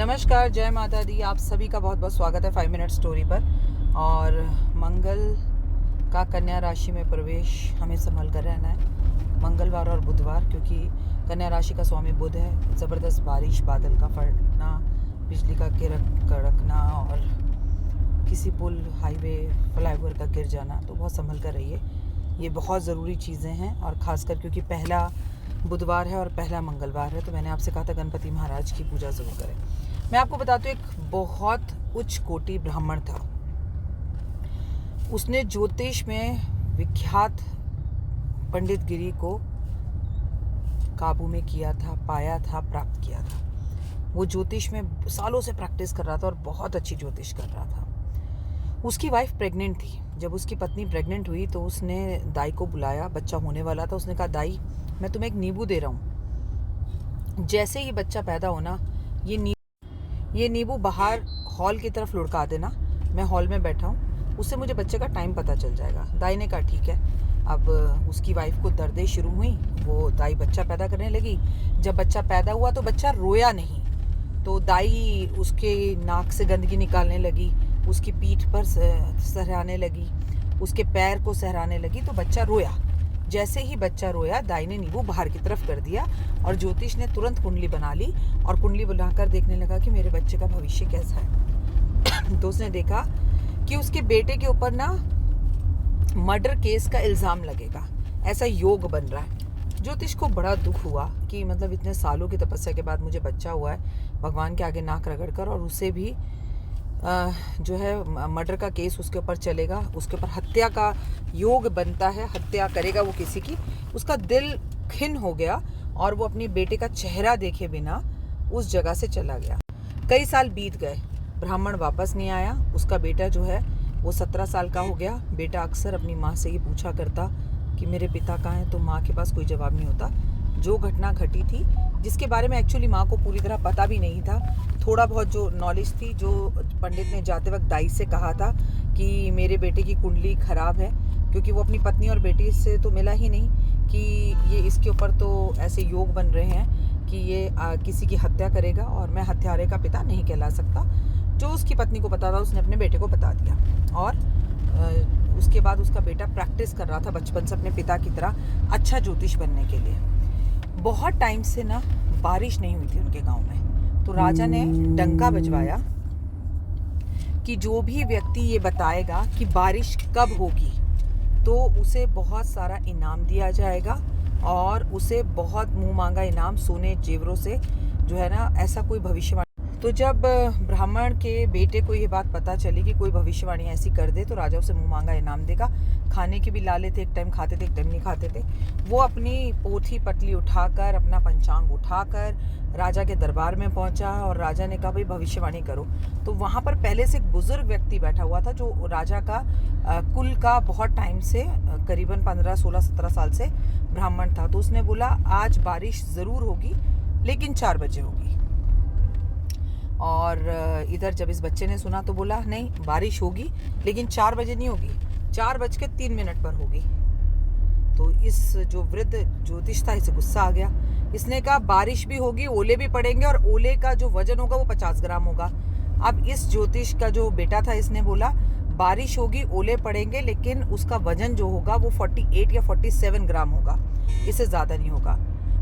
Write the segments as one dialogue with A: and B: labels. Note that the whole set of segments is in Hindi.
A: नमस्कार, जय माता दी। आप सभी का बहुत बहुत स्वागत है 5 मिनट स्टोरी पर। और मंगल का कन्या राशि में प्रवेश हमें संभल कर रहना है, मंगलवार और बुधवार, क्योंकि कन्या राशि का स्वामी बुध है। ज़बरदस्त बारिश, बादल का फटना, बिजली का कड़कना और किसी पुल, हाईवे, फ्लाईओवर का गिर जाना, तो बहुत संभल कर रहिए। ये बहुत ज़रूरी चीज़ें हैं, और ख़ासकर क्योंकि पहला बुधवार है और पहला मंगलवार है, तो मैंने आपसे कहा था गणपति महाराज की पूजा ज़रूर करें। मैं आपको बताती हूँ, एक बहुत उच्च कोटि ब्राह्मण था। उसने ज्योतिष में विख्यात पंडित गिरी को काबू में किया था, पाया था, प्राप्त किया था। वो ज्योतिष में सालों से प्रैक्टिस कर रहा था और बहुत अच्छी ज्योतिष कर रहा था। उसकी वाइफ प्रेग्नेंट थी। जब उसकी पत्नी प्रेग्नेंट हुई तो उसने दाई को बुलाया, बच्चा होने वाला था। उसने कहा, दाई, मैं तुम्हें एक नींबू दे रहा हूँ, जैसे ही बच्चा पैदा होना ये नींबू बाहर हॉल की तरफ लुढ़का देना। मैं हॉल में बैठा हूँ, उससे मुझे बच्चे का टाइम पता चल जाएगा। दाई ने कहा, ठीक है। अब उसकी वाइफ को दर्दें शुरू हुई। वो दाई बच्चा पैदा करने लगी। जब बच्चा पैदा हुआ तो बच्चा रोया नहीं, तो दाई उसके नाक से गंदगी निकालने लगी, उसकी पीठ पर सहराने लगी, उसके पैर को सहराने लगी, तो बच्चा रोया। जैसे ही बच्चा रोया, दाई ने नींबू बाहर की तरफ कर दिया और ज्योतिष ने तुरंत कुंडली बना ली और कुंडली बनाकर देखने लगा कि मेरे बच्चे का भविष्य कैसा है। तो उसने देखा कि उसके बेटे के ऊपर ना मर्डर केस का इल्ज़ाम लगेगा, ऐसा योग बन रहा है। ज्योतिष को बड़ा दुख हुआ कि मतलब इतने सालों की तपस्या के बाद मुझे बच्चा हुआ है, भगवान के आगे नाक रगड़कर, और उसे भी जो है मर्डर का केस उसके ऊपर चलेगा, उसके ऊपर हत्या का योग बनता है, हत्या करेगा वो किसी की। उसका दिल खिन्न हो गया और वो अपने बेटे का चेहरा देखे बिना उस जगह से चला गया। कई साल बीत गए, ब्राह्मण वापस नहीं आया। उसका बेटा जो है वो 17 साल का हो गया। बेटा अक्सर अपनी माँ से ये पूछा करता कि मेरे पिता कहाँ हैं, तो माँ के पास कोई जवाब नहीं होता। जो घटना घटी थी, जिसके बारे में एक्चुअली माँ को पूरी तरह पता भी नहीं था, थोड़ा बहुत जो नॉलेज थी, जो पंडित ने जाते वक्त दाई से कहा था कि मेरे बेटे की कुंडली खराब है, क्योंकि वो अपनी पत्नी और बेटी से तो मिला ही नहीं कि ये इसके ऊपर तो ऐसे योग बन रहे हैं कि ये किसी की हत्या करेगा, और मैं हत्यारे का पिता नहीं कहला सकता। जो उसकी पत्नी को पता था, उसने अपने बेटे को बता दिया। और उसके बाद उसका बेटा प्रैक्टिस कर रहा था बचपन से अपने पिता की तरह अच्छा ज्योतिष बनने के लिए। बहुत टाइम से ना बारिश नहीं हुई थी उनके गांव में, तो राजा ने डंका बजवाया कि जो भी व्यक्ति ये बताएगा कि बारिश कब होगी, तो उसे बहुत सारा इनाम दिया जाएगा, और उसे बहुत मुंह मांगा इनाम, सोने जेवरों से, जो है ना, ऐसा कोई भविष्यवाणी। तो जब ब्राह्मण के बेटे को ये बात पता चली कि कोई भविष्यवाणी ऐसी कर दे तो राजा उसे मुंह मांगा इनाम देगा। खाने के भी लाले थे, एक टाइम खाते थे, एक टाइम नहीं खाते थे। वो अपनी पोथी पटली उठाकर, अपना पंचांग उठाकर राजा के दरबार में पहुंचा, और राजा ने कहा, भाई भविष्यवाणी करो। तो वहाँ पर पहले से एक बुजुर्ग व्यक्ति बैठा हुआ था, जो राजा का कुल का बहुत टाइम से, करीबन 15, 16, 17 साल से ब्राह्मण था। तो उसने बोला, आज बारिश ज़रूर होगी, लेकिन 4 बजे होगी। और इधर जब इस बच्चे ने सुना तो बोला, नहीं, बारिश होगी लेकिन 4 बजे नहीं होगी, 4:03 पर होगी। तो इस जो वृद्ध ज्योतिष था, इसे गुस्सा आ गया। इसने कहा, बारिश भी होगी, ओले भी पड़ेंगे, और ओले का जो वजन होगा वो 50 ग्राम होगा। अब इस ज्योतिष का जो बेटा था, इसने बोला, बारिश होगी, ओले पड़ेंगे, लेकिन उसका वजन जो होगा वो 48 या 47 ग्राम होगा, इससे ज़्यादा नहीं होगा।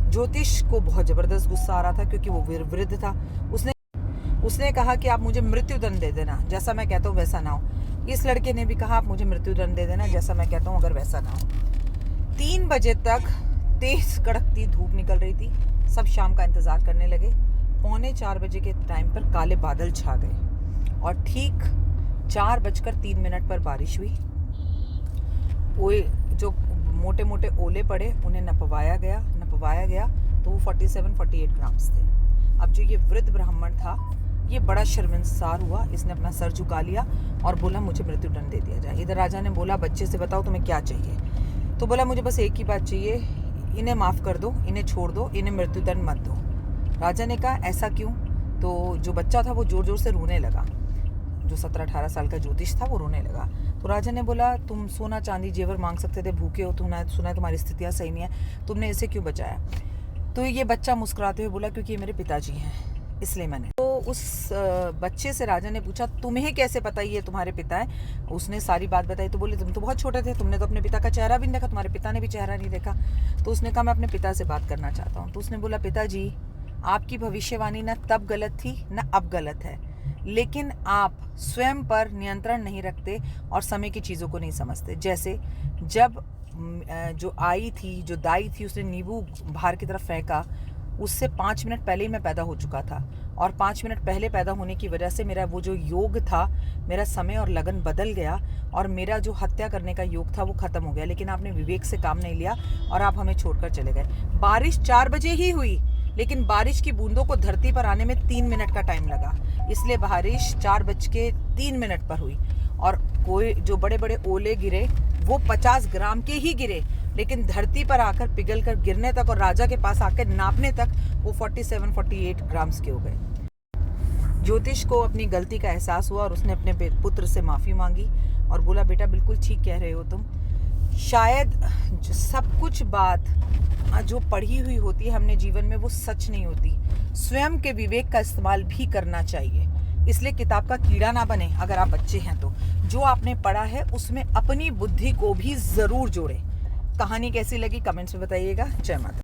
A: ज्योतिष को बहुत ज़बरदस्त गुस्सा आ रहा था, क्योंकि वो वृद्ध था। उसने कहा कि आप मुझे मृत्युदंड दे देना, जैसा मैं कहता हूँ वैसा ना हो। इस लड़के ने भी कहा, आप मुझे मृत्युदंड दे देना, जैसा मैं कहता हूँ, अगर वैसा ना हो। 3 बजे तक तेज कड़कती धूप निकल रही थी। सब शाम का इंतज़ार करने लगे। 3:45 के टाइम पर काले बादल छा गए, और ठीक 4:03 पर बारिश हुई। वो जो मोटे मोटे ओले पड़े, उन्हें नपवाया गया, तो वो 47-48 ग्राम्स थे। अब जो ये वृद्ध ब्राह्मण था, ये बड़ा शर्मिंदार हुआ। इसने अपना सर झुका लिया और बोला, मुझे मृत्युदंड दे दिया जाए। इधर राजा ने बोला, बच्चे से बताओ तुम्हें क्या चाहिए। तो बोला, मुझे बस एक ही बात चाहिए, इन्हें माफ़ कर दो, इन्हें छोड़ दो, इन्हें मृत्युदंड मत दो। राजा ने कहा, ऐसा क्यों? तो जो बच्चा था वो ज़ोर ज़ोर से रोने लगा। जो 17-18 साल का ज्योतिष था वो रोने लगा। तो राजा ने बोला, तुम सोना चांदी जेवर मांग सकते थे, भूखे हो, तुमने सुना है तुम्हारी स्थितियाँ सही नहीं है, तुमने इसे क्यों बचाया? तो ये बच्चा मुस्कुराते हुए बोला, क्योंकि ये मेरे पिताजी हैं, इसलिए मैंने। तो उस बच्चे से राजा ने पूछा, तुम्हें कैसे पता ये तुम्हारे पिता है? उसने सारी बात बताई। तो बोले, तुम तो बहुत छोटे थे, तुमने तो अपने पिता का चेहरा भी नहीं देखा, तुम्हारे पिता ने भी चेहरा नहीं देखा। तो उसने कहा, मैं अपने पिता से बात करना चाहता हूँ। तो उसने बोला, पिताजी, आपकी भविष्यवाणी ना तब गलत थी ना अब गलत है, लेकिन आप स्वयं पर नियंत्रण नहीं रखते और समय की चीज़ों को नहीं समझते। जैसे जब जो आई थी, जो दाई थी, उसने नींबू बाहर की तरफ फेंका, उससे 5 मिनट पहले ही मैं पैदा हो चुका था, और 5 मिनट पहले पैदा होने की वजह से मेरा वो जो योग था, मेरा समय और लगन बदल गया, और मेरा जो हत्या करने का योग था वो ख़त्म हो गया। लेकिन आपने विवेक से काम नहीं लिया और आप हमें छोड़कर चले गए। बारिश 4 बजे ही हुई, लेकिन बारिश की बूंदों को धरती पर आने में 3 मिनट का टाइम लगा, इसलिए बारिश 4:03 पर हुई। और कोई जो बड़े बड़े ओले गिरे वो 50 ग्राम के ही गिरे, लेकिन धरती पर आकर पिघल कर गिरने तक और राजा के पास आकर नापने तक वो 47-48 ग्राम्स के हो गए। ज्योतिष को अपनी गलती का एहसास हुआ और उसने अपने पुत्र से माफ़ी मांगी और बोला, बेटा बिल्कुल ठीक कह रहे हो तुम, शायद सब कुछ बात जो पढ़ी हुई होती है हमने जीवन में वो सच नहीं होती, स्वयं के विवेक का इस्तेमाल भी करना चाहिए। इसलिए किताब का कीड़ा ना बने। अगर आप बच्चे हैं तो जो आपने पढ़ा है उसमें अपनी बुद्धि को भी ज़रूर जोड़ें। कहानी कैसी लगी कमेंट्स में बताइएगा। जय माता।